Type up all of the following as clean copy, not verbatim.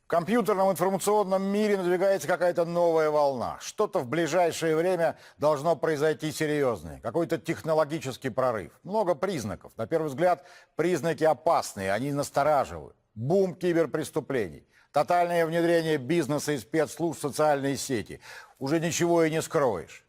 В компьютерном информационном мире надвигается какая-то новая волна. Что-то в ближайшее время должно произойти серьезное. Какой-то технологический прорыв. Много признаков. На первый взгляд, признаки опасные, они настораживают. Бум киберпреступлений. Тотальное внедрение бизнеса и спецслужб в социальные сети. Уже ничего и не скроешь.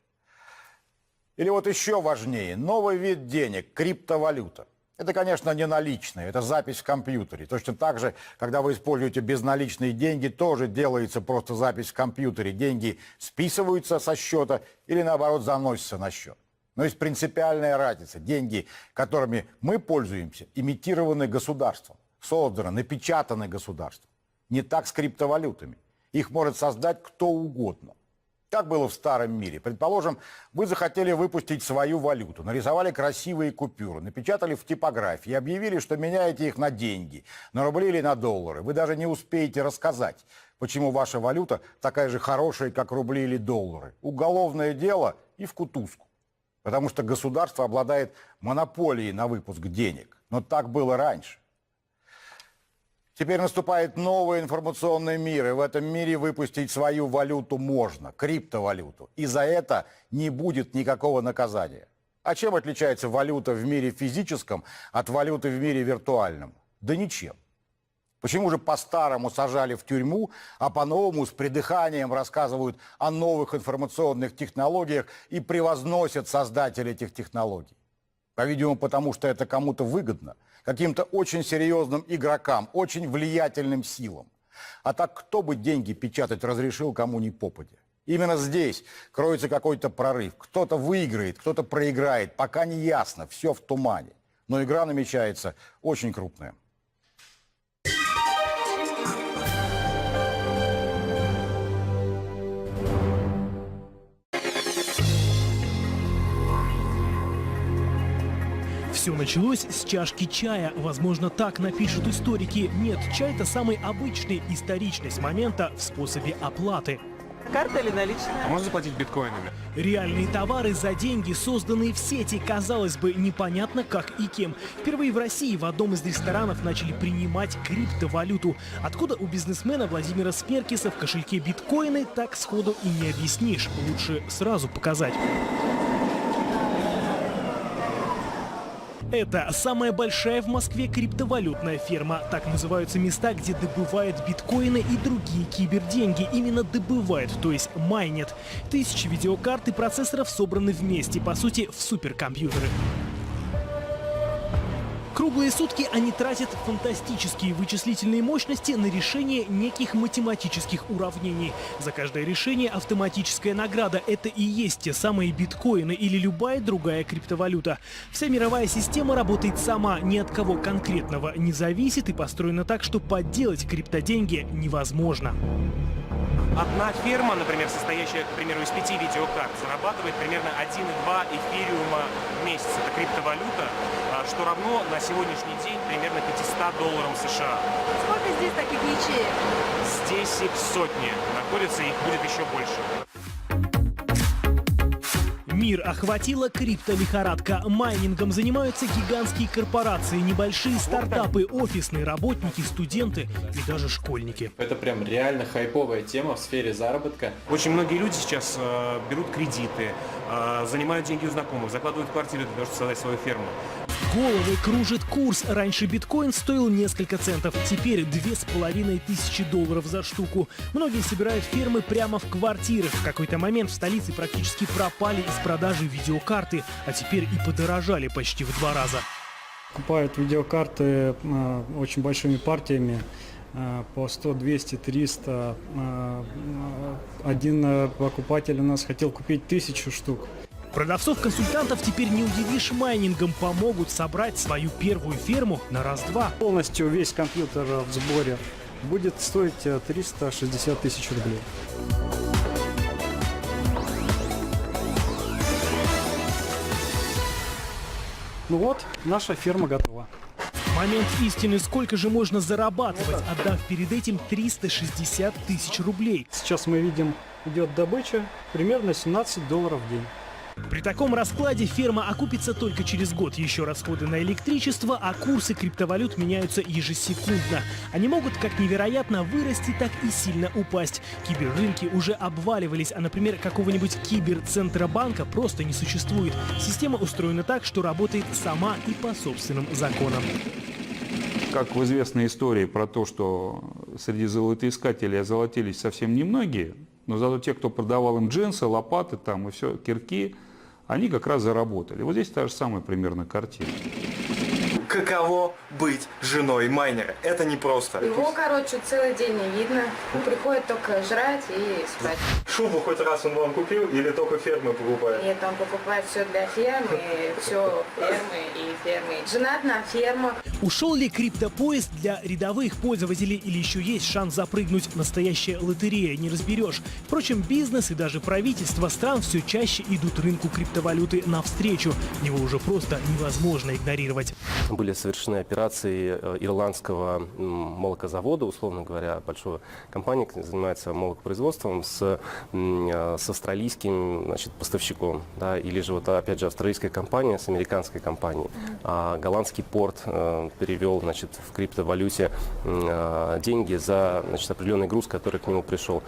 Или вот еще важнее, новый вид денег – криптовалюта. Это, конечно, не наличные, это запись в компьютере. Точно так же, когда вы используете безналичные деньги, тоже делается просто запись в компьютере. Деньги списываются со счета или, наоборот, заносятся на счет. Но есть принципиальная разница. Деньги, которыми мы пользуемся, имитированы государством, созданы, напечатаны государством. Не так с криптовалютами. Их может создать кто угодно. Как было в старом мире. Предположим, вы захотели выпустить свою валюту, нарисовали красивые купюры, напечатали в типографии и объявили, что меняете их на деньги, на рубли или на доллары. Вы даже не успеете рассказать, почему ваша валюта такая же хорошая, как рубли или доллары. Уголовное дело и в кутузку. Потому что государство обладает монополией на выпуск денег. Но так было раньше. Теперь наступает новый информационный мир, и в этом мире выпустить свою валюту можно, криптовалюту. И за это не будет никакого наказания. А чем отличается валюта в мире физическом от валюты в мире виртуальном? Да ничем. Почему же по-старому сажали в тюрьму, а по-новому с придыханием рассказывают о новых информационных технологиях и превозносят создателей этих технологий? По-видимому, потому что это кому-то выгодно, каким-то очень серьезным игрокам, очень влиятельным силам. А так кто бы деньги печатать разрешил кому ни попадя? Именно здесь кроется какой-то прорыв. Кто-то выиграет, кто-то проиграет. Пока не ясно, все в тумане. Но игра намечается очень крупная. Все началось с чашки чая. Возможно, так напишут историки. Нет, чай – это самый обычный историчность момента в способе оплаты. Карта или наличные? А можно заплатить биткоинами? Реальные товары за деньги, созданные в сети, казалось бы, непонятно как и кем. Впервые в России в одном из ресторанов начали принимать криптовалюту. Откуда у бизнесмена Владимира Смеркиса в кошельке биткоины, так сходу и не объяснишь. Лучше сразу показать. Это самая большая в Москве криптовалютная ферма. Так называются места, где добывают биткоины и другие киберденьги. Именно добывают, то есть майнят. Тысячи видеокарт и процессоров собраны вместе, по сути, в суперкомпьютеры. Круглые сутки они тратят фантастические вычислительные мощности на решение неких математических уравнений. За каждое решение автоматическая награда. Это и есть те самые биткоины или любая другая криптовалюта. Вся мировая система работает сама, ни от кого конкретного не зависит и построена так, что подделать криптоденьги невозможно. Одна ферма, например, состоящая, к примеру, из 5 видеокарт, зарабатывает примерно 1,2 эфириума в месяц. Это криптовалюта, что равно на сегодняшний день примерно $500 США. Сколько здесь таких ячеек? Здесь их сотни находятся, их будет еще больше. Мир охватила криптолихорадка. Майнингом занимаются гигантские корпорации, небольшие стартапы, офисные работники, студенты и даже школьники. Это прям реально хайповая тема в сфере заработка. Очень многие люди сейчас берут кредиты, занимают деньги у знакомых, закладывают квартиру для того, чтобы создать свою ферму. Головы кружит курс. Раньше биткоин стоил несколько центов, теперь $2500 за штуку. Многие собирают фермы прямо в квартирах. В какой-то момент в столице практически пропали из продажи видеокарты, а теперь и подорожали почти в 2 раза. Покупают видеокарты очень большими партиями по 100, 200, 300. Один покупатель у нас хотел купить 1000 штук. Продавцов-консультантов теперь не удивишь майнингом, помогут собрать свою первую ферму на раз-два. Полностью весь компьютер в сборе будет стоить 360 тысяч рублей. Ну вот, наша ферма готова. Момент истины, сколько же можно зарабатывать, отдав перед этим 360 тысяч рублей. Сейчас мы видим, идет добыча примерно $17 в день. При таком раскладе ферма окупится только через год. Еще расходы на электричество, а курсы криптовалют меняются ежесекундно. Они могут как невероятно вырасти, так и сильно упасть. Киберрынки уже обваливались, а, например, какого-нибудь киберцентробанка просто не существует. Система устроена так, что работает сама и по собственным законам. Как в известной истории про то, что среди золотоискателей озолотились совсем немногие, но зато те, кто продавал им джинсы, лопаты там и все, кирки, они как раз заработали. Вот здесь та же самая примерно картина. Каково быть женой майнера? Это непросто. Его, короче, целый день не видно. Он приходит только жрать и спать. Шубу хоть раз он вам купил или только фермы покупает? Нет, он покупает все для фермы, все фермы и фермы. Женат на фермах. Ушел ли криптопоезд для рядовых пользователей или еще есть шанс запрыгнуть? Настоящая лотерея, не разберешь. Впрочем, бизнес и даже правительства стран все чаще идут рынку криптовалюты навстречу. Его уже просто невозможно игнорировать. Были совершены операции ирландского молокозавода, условно говоря, большой компании, которая занимается молокопроизводством, с австралийским, значит, поставщиком, да, или же вот опять же австралийская компания с американской компанией. А голландский порт перевел, значит, в криптовалюте деньги за, значит, определенный груз, который к нему пришел.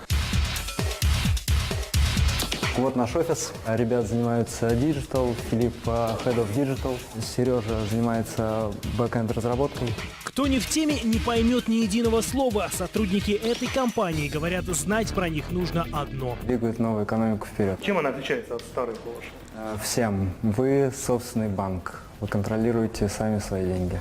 Вот наш офис. Ребят занимаются Digital, Филипп Head of Digital, Сережа занимается бэкэнд разработкой. Кто не в теме, не поймет ни единого слова. Сотрудники этой компании говорят, знать про них нужно одно. Двигают новую экономику вперед. Чем она отличается от старой вашей? Всем. Вы собственный банк. Вы контролируете сами свои деньги.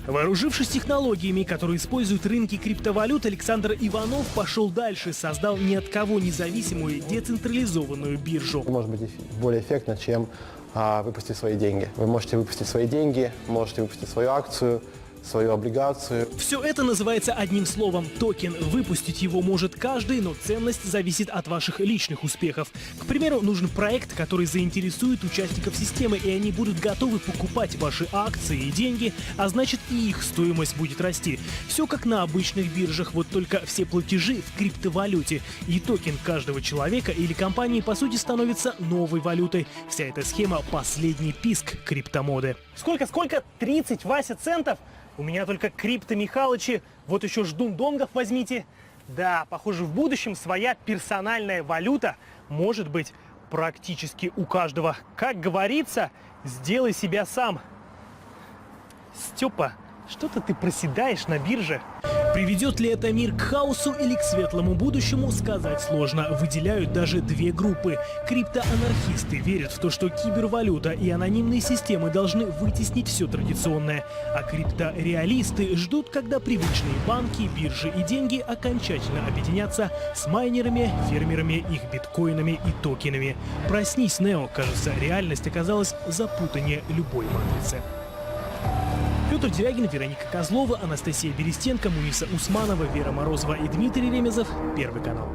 Вооружившись технологиями, которые используют рынки криптовалют, Александр Иванов пошел дальше, создал ни от кого независимую децентрализованную биржу. Может быть более эффектно, чем выпустить свои деньги. Вы можете выпустить свои деньги, можете выпустить свою акцию, свою облигацию. Все это называется одним словом – токен. Выпустить его может каждый, но ценность зависит от ваших личных успехов. К примеру, нужен проект, который заинтересует участников системы, и они будут готовы покупать ваши акции и деньги, а значит и их стоимость будет расти. Все как на обычных биржах, вот только все платежи в криптовалюте. И токен каждого человека или компании по сути становится новой валютой. Вся эта схема – последний писк криптомоды. Сколько? 30, Вася, центов? У меня только крипто Михалычи, вот еще ждун-донгов возьмите. Да, похоже, в будущем своя персональная валюта может быть практически у каждого. Как говорится, сделай себя сам. Степа, что-то ты проседаешь на бирже. Приведет ли это мир к хаосу или к светлому будущему, сказать сложно. Выделяют даже две группы. Криптоанархисты верят в то, что кибервалюта и анонимные системы должны вытеснить все традиционное. А криптореалисты ждут, когда привычные банки, биржи и деньги окончательно объединятся с майнерами, фермерами, их биткоинами и токенами. Проснись, Нео, кажется, реальность оказалась запутаннее любой матрицы. Петр Дерягин, Вероника Козлова, Анастасия Берестенко, Муниса Усманова, Вера Морозова и Дмитрий Ремезов. Первый канал.